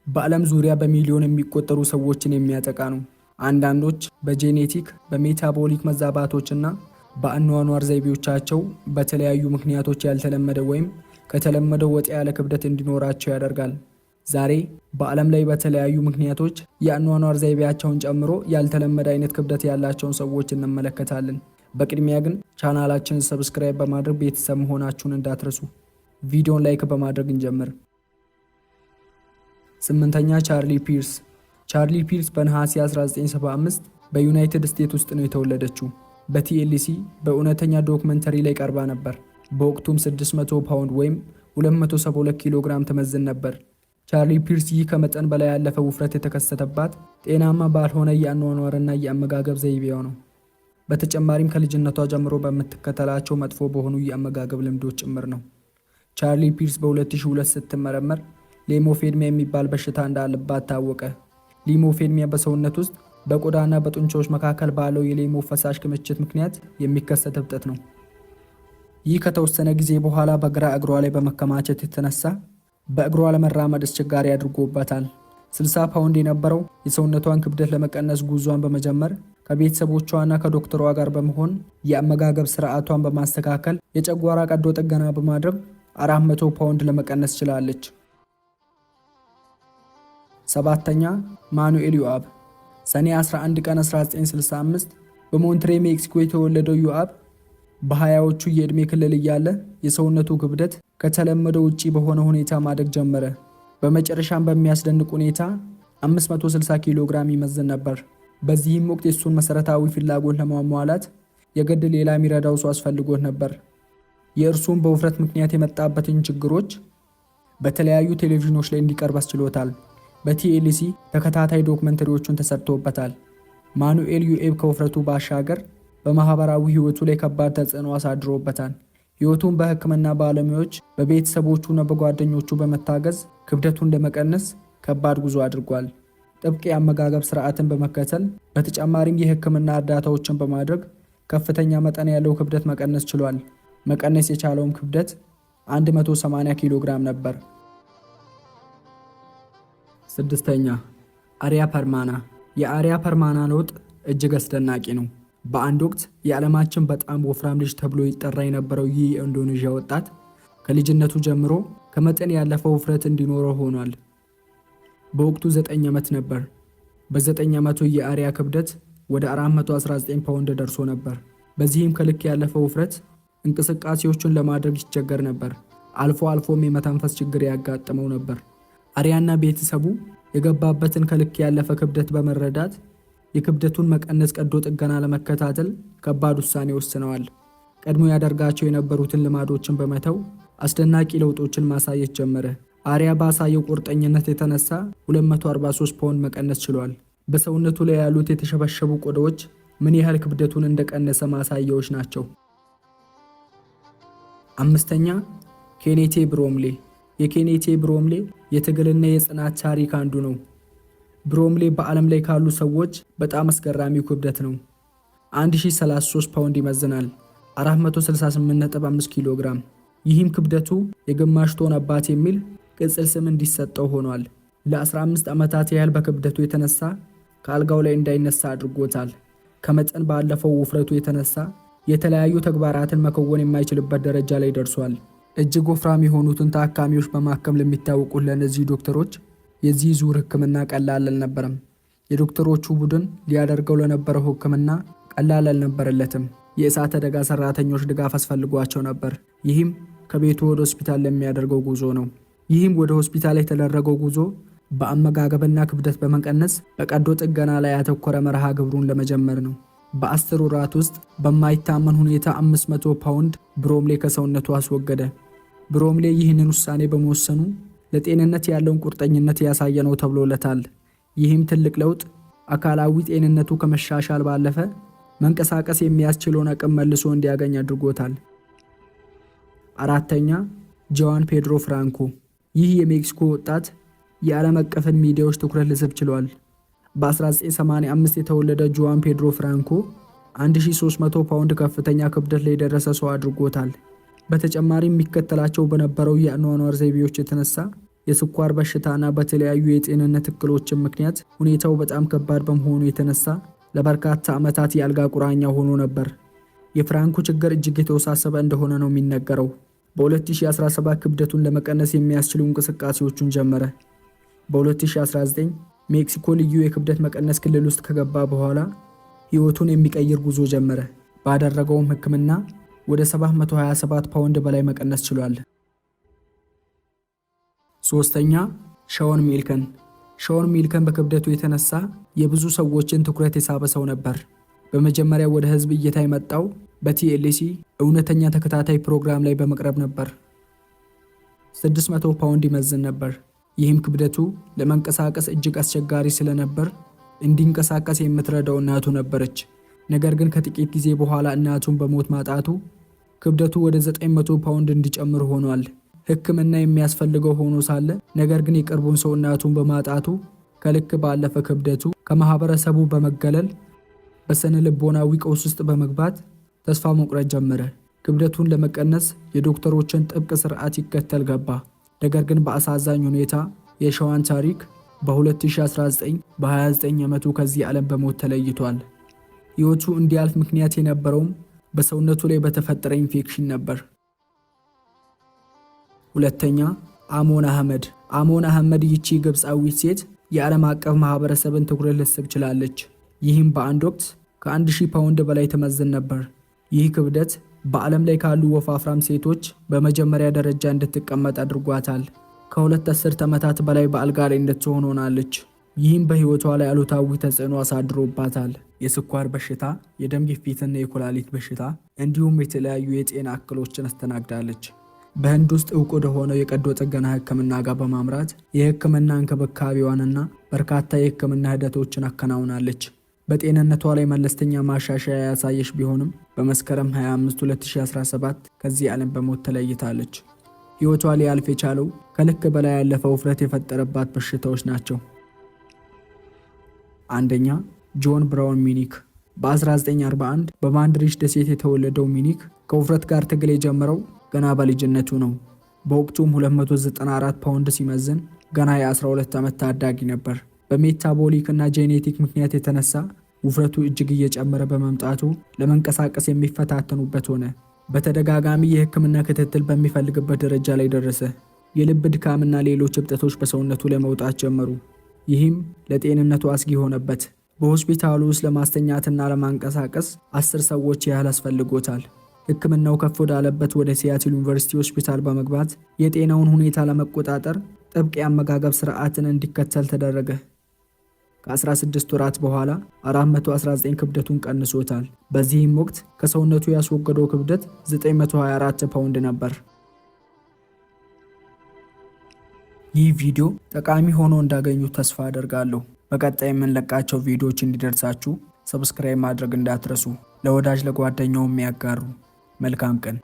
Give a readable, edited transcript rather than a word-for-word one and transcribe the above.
በዓለም ዙሪያ በሚሊዮን የሚቆጠሩ ሰዎችን የሚያጠቃ ነው። አንዳንዶች በጄኔቲክ በሜታቦሊክ መዛባቶችና በአኗኗር ዘይቤዎቻቸው በተለያዩ ምክንያቶች ያልተለመደ ወይም ከተለመደው ወጣ ያለ ክብደት እንዲኖራቸው ያደርጋል። ዛሬ በዓለም ላይ በተለያዩ ምክንያቶች የአኗኗር ዘይቤያቸውን ጨምሮ ያልተለመደ አይነት ክብደት ያላቸውን ሰዎች እንመለከታለን። በቅድሚያ ግን ቻናላችንን ሰብስክራይብ በማድረግ ቤተሰብ መሆናችሁን እንዳትረሱ። ቪዲዮን ላይክ በማድረግ እንጀምር። 8ኛ ቻርሊ ፒርስ። ቻርሊ ፒርስ በነሐሴ 1975 በዩናይትድ ስቴትስ ውስጥ ነው የተወለደችው። በቲኤልሲ በእውነተኛ ዶክመንተሪ ላይ ቀርባ ነበር። በወቅቱም 600 ፓውንድ ወይም 272 ኪሎ ግራም ትመዝን ነበር። ቻርሊ ፒርስ ይህ ከመጠን በላይ ያለፈ ውፍረት የተከሰተባት ጤናማ ባልሆነ የአኗኗርና የአመጋገብ ዘይቤዋ ነው። በተጨማሪም ከልጅነቷ ጀምሮ በምትከተላቸው መጥፎ በሆኑ የአመጋገብ ልምዶች ጭምር ነው። ቻርሊ ፒርስ በ2002 ስትመረመር ሌሞፌድሚያ የሚባል በሽታ እንዳለባት ታወቀ። ሊሞፌድሚያ በሰውነት ውስጥ በቆዳና በጡንቻዎች መካከል ባለው የሌሞ ፈሳሽ ክምችት ምክንያት የሚከሰት እብጠት ነው። ይህ ከተወሰነ ጊዜ በኋላ በግራ እግሯ ላይ በመከማቸት የተነሳ በእግሯ ለመራመድ አስቸጋሪ አድርጎባታል። 60 ፓውንድ የነበረው የሰውነቷን ክብደት ለመቀነስ ጉዟን በመጀመር ከቤተሰቦቿና ከዶክተሯ ጋር በመሆን የአመጋገብ ስርዓቷን በማስተካከል የጨጓራ ቀዶ ጥገና በማድረግ 400 ፓውንድ ለመቀነስ ችላለች። 7ኛ ማኑኤል ዮአብ። ሰኔ 11 ቀን 1965 በሞንትሬ ሜክሲኮ የተወለደው ዮአብ በ20ዎቹ የዕድሜ ክልል እያለ የሰውነቱ ክብደት ከተለመደው ውጪ በሆነ ሁኔታ ማደግ ጀመረ። በመጨረሻም በሚያስደንቅ ሁኔታ 560 ኪሎ ግራም ይመዝን ነበር። በዚህም ወቅት የሱን መሰረታዊ ፍላጎት ለማሟላት የግድ ሌላ የሚረዳው ሰው አስፈልጎት ነበር። የእርሱም በውፍረት ምክንያት የመጣበትን ችግሮች በተለያዩ ቴሌቪዥኖች ላይ እንዲቀርብ አስችሎታል። በቲኤልሲ ተከታታይ ዶክመንተሪዎቹን ተሰርቶበታል። ማኑኤል ዮአብ ከውፍረቱ ባሻገር በማህበራዊ ህይወቱ ላይ ከባድ ተጽዕኖ አሳድሮበታል። ህይወቱን በህክምና ባለሙያዎች በቤተሰቦቹና በጓደኞቹ በመታገዝ ክብደቱን ለመቀነስ ከባድ ጉዞ አድርጓል። ጥብቅ የአመጋገብ ስርዓትን በመከተል በተጨማሪም የህክምና እርዳታዎችን በማድረግ ከፍተኛ መጠን ያለው ክብደት መቀነስ ችሏል። መቀነስ የቻለውም ክብደት 180 ኪሎ ግራም ነበር። 6ኛ አሪያ ፐርማና። የአሪያ ፐርማና ለውጥ እጅግ አስደናቂ ነው። በአንድ ወቅት የዓለማችን በጣም ወፍራም ልጅ ተብሎ ይጠራ የነበረው ይህ የኢንዶኔዥያ ወጣት ከልጅነቱ ጀምሮ ከመጠን ያለፈው ውፍረት እንዲኖረው ሆኗል። በወቅቱ 9 ዓመት ነበር። በ9 ዓመቱ የአሪያ ክብደት ወደ 419 ፓውንድ ደርሶ ነበር። በዚህም ከልክ ያለፈው ውፍረት እንቅስቃሴዎችን ለማድረግ ይቸገር ነበር። አልፎ አልፎም የመተንፈስ ችግር ያጋጥመው ነበር። አሪያና ቤተሰቡ የገባበትን ከልክ ያለፈ ክብደት በመረዳት የክብደቱን መቀነስ ቀዶ ጥገና ለመከታተል ከባድ ውሳኔ ወስነዋል። ቀድሞ ያደርጋቸው የነበሩትን ልማዶችን በመተው አስደናቂ ለውጦችን ማሳየት ጀመረ። አሪያ ባሳየው ቁርጠኝነት የተነሳ 243 ፓውንድ መቀነስ ችሏል። በሰውነቱ ላይ ያሉት የተሸበሸቡ ቆዳዎች ምን ያህል ክብደቱን እንደቀነሰ ማሳያዎች ናቸው። 5ኛ ኬኔቴ ብሮምሌ። የኬኔቴ ብሮምሌ የትግልና የጽናት ታሪክ አንዱ ነው። ብሮምሌ በዓለም ላይ ካሉ ሰዎች በጣም አስገራሚው ክብደት ነው። 1033 ፓውንድ ይመዝናል፣ 468.5 ኪሎ ግራም። ይህም ክብደቱ የግማሽ ቶን አባት የሚል ቅጽል ስም እንዲሰጠው ሆኗል። ለ15 ዓመታት ያህል በክብደቱ የተነሳ ከአልጋው ላይ እንዳይነሳ አድርጎታል። ከመጠን ባለፈው ውፍረቱ የተነሳ የተለያዩ ተግባራትን መከወን የማይችልበት ደረጃ ላይ ደርሷል። እጅግ ወፍራም የሆኑትን ታካሚዎች በማከም ለሚታወቁት ለእነዚህ ዶክተሮች የዚህ ዙር ህክምና ቀላል አልነበረም። የዶክተሮቹ ቡድን ሊያደርገው ለነበረው ህክምና ቀላል አልነበረለትም። የእሳት አደጋ ሰራተኞች ድጋፍ አስፈልጓቸው ነበር። ይህም ከቤቱ ወደ ሆስፒታል ለሚያደርገው ጉዞ ነው። ይህም ወደ ሆስፒታል የተደረገው ጉዞ በአመጋገብና ክብደት በመቀነስ በቀዶ ጥገና ላይ ያተኮረ መርሃ ግብሩን ለመጀመር ነው። በ10 ወራት ውስጥ በማይታመን ሁኔታ 500 ፓውንድ ብሮምሌ ከሰውነቱ አስወገደ። ብሮምሌ ይህንን ውሳኔ በመወሰኑ ለጤንነት ያለውን ቁርጠኝነት ያሳየ ነው ተብሎለታል። ይህም ትልቅ ለውጥ አካላዊ ጤንነቱ ከመሻሻል ባለፈ መንቀሳቀስ የሚያስችለውን አቅም መልሶ እንዲያገኝ አድርጎታል። 4ኛ ጆዋን ፔድሮ ፍራንኮ። ይህ የሜክሲኮ ወጣት የዓለም አቀፍን ሚዲያዎች ትኩረት ሊስብ ችሏል። በ1985 የተወለደ ጆዋን ፔድሮ ፍራንኮ 1300 ፓውንድ ከፍተኛ ክብደት ላይ የደረሰ ሰው አድርጎታል። በተጨማሪም የሚከተላቸው በነበረው የአኗኗር ዘይቤዎች የተነሳ የስኳር በሽታና በተለያዩ የጤንነት እክሎችን ምክንያት ሁኔታው በጣም ከባድ በመሆኑ የተነሳ ለበርካታ ዓመታት የአልጋ ቁራኛ ሆኖ ነበር። የፍራንኮ ችግር እጅግ የተወሳሰበ እንደሆነ ነው የሚነገረው። በ2017 ክብደቱን ለመቀነስ የሚያስችሉ እንቅስቃሴዎቹን ጀመረ። በ2019 ሜክሲኮ ልዩ የክብደት መቀነስ ክልል ውስጥ ከገባ በኋላ ሕይወቱን የሚቀይር ጉዞ ጀመረ። ባደረገውም ሕክምና ወደ 727 ፓውንድ በላይ መቀነስ ችሏል። ሶስተኛ ሾን ሚልከን። ሾን ሚልከን በክብደቱ የተነሳ የብዙ ሰዎችን ትኩረት የሳበ ሰው ነበር። በመጀመሪያ ወደ ህዝብ እይታ የመጣው በቲኤልሲ እውነተኛ ተከታታይ ፕሮግራም ላይ በመቅረብ ነበር። 600 ፓውንድ ይመዝን ነበር። ይህም ክብደቱ ለመንቀሳቀስ እጅግ አስቸጋሪ ስለነበር እንዲንቀሳቀስ የምትረዳው እናቱ ነበረች። ነገር ግን ከጥቂት ጊዜ በኋላ እናቱን በሞት ማጣቱ ክብደቱ ወደ 900 ፓውንድ እንዲጨምር ሆኗል። ሕክምና የሚያስፈልገው ሆኖ ሳለ ነገር ግን የቅርቡን ሰው እናቱን በማጣቱ ከልክ ባለፈ ክብደቱ ከማህበረሰቡ በመገለል በስነ ልቦናዊ ቀውስ ውስጥ በመግባት ተስፋ መቁረጥ ጀመረ። ክብደቱን ለመቀነስ የዶክተሮችን ጥብቅ ስርዓት ይከተል ገባ። ነገር ግን በአሳዛኝ ሁኔታ የሾን ታሪክ በ2019 በ29 ዓመቱ ከዚህ ዓለም በሞት ተለይቷል። ሕይወቱ እንዲያልፍ ምክንያት የነበረውም በሰውነቱ ላይ በተፈጠረ ኢንፌክሽን ነበር። ሁለተኛ አሞን አህመድ። አሞን አህመድ ይቺ ግብፃዊት ሴት የዓለም አቀፍ ማህበረሰብን ትኩረት ልትስብ ችላለች። ይህም በአንድ ወቅት ከ1000 ፓውንድ በላይ ትመዝን ነበር። ይህ ክብደት በዓለም ላይ ካሉ ወፋፍራም ሴቶች በመጀመሪያ ደረጃ እንድትቀመጥ አድርጓታል። ከ2 አስርት ዓመታት በላይ በአልጋ ላይ እንድትሆን ሆናለች። ይህም በሕይወቷ ላይ አሉታዊ ተጽዕኖ አሳድሮባታል። የስኳር በሽታ፣ የደም ግፊትና የኩላሊት በሽታ እንዲሁም የተለያዩ የጤና እክሎችን አስተናግዳለች። በህንድ ውስጥ እውቅ ወደሆነው የቀዶ ጥገና ሕክምና ጋር በማምራት የሕክምና እንክብካቤዋንና በርካታ የሕክምና ሂደቶችን አከናውናለች። በጤንነቷ ላይ መለስተኛ ማሻሻያ ያሳየች ቢሆንም በመስከረም 25 2017 ከዚህ ዓለም በሞት ተለይታለች። ሕይወቷ ሊያልፍ የቻለው ከልክ በላይ ያለፈ ውፍረት የፈጠረባት በሽታዎች ናቸው። አንደኛ ጆን ብራውን ሚኒክ። በ1941 በማንድሪች ደሴት የተወለደው ሚኒክ ከውፍረት ጋር ትግል የጀመረው ገና በልጅነቱ ነው። በወቅቱም 294 ፓውንድ ሲመዝን ገና የ12 ዓመት ታዳጊ ነበር። በሜታቦሊክ እና ጄኔቲክ ምክንያት የተነሳ ውፍረቱ እጅግ እየጨመረ በመምጣቱ ለመንቀሳቀስ የሚፈታተኑበት ሆነ። በተደጋጋሚ የሕክምና ክትትል በሚፈልግበት ደረጃ ላይ ደረሰ። የልብ ድካምና ሌሎች እብጠቶች በሰውነቱ ላይ መውጣት ጀመሩ። ይህም ለጤንነቱ አስጊ ሆነበት። በሆስፒታሉ ውስጥ ለማስተኛትና ለማንቀሳቀስ 10 ሰዎች ያህል አስፈልጎታል። ሕክምናው ከፍ ወዳለበት ወደ ሲያትል ዩኒቨርሲቲ ሆስፒታል በመግባት የጤናውን ሁኔታ ለመቆጣጠር ጥብቅ የአመጋገብ ስርዓትን እንዲከተል ተደረገ። ከ16 ወራት በኋላ 419 ክብደቱን ቀንሶታል። በዚህም ወቅት ከሰውነቱ ያስወገደው ክብደት 924 ፓውንድ ነበር። ይህ ቪዲዮ ጠቃሚ ሆኖ እንዳገኙት ተስፋ አደርጋለሁ። በቀጣይ የምንለቃቸው ቪዲዮዎች እንዲደርሳችሁ ሰብስክራይብ ማድረግ እንዳትረሱ። ለወዳጅ ለጓደኛው የሚያጋሩ። መልካም ቀን።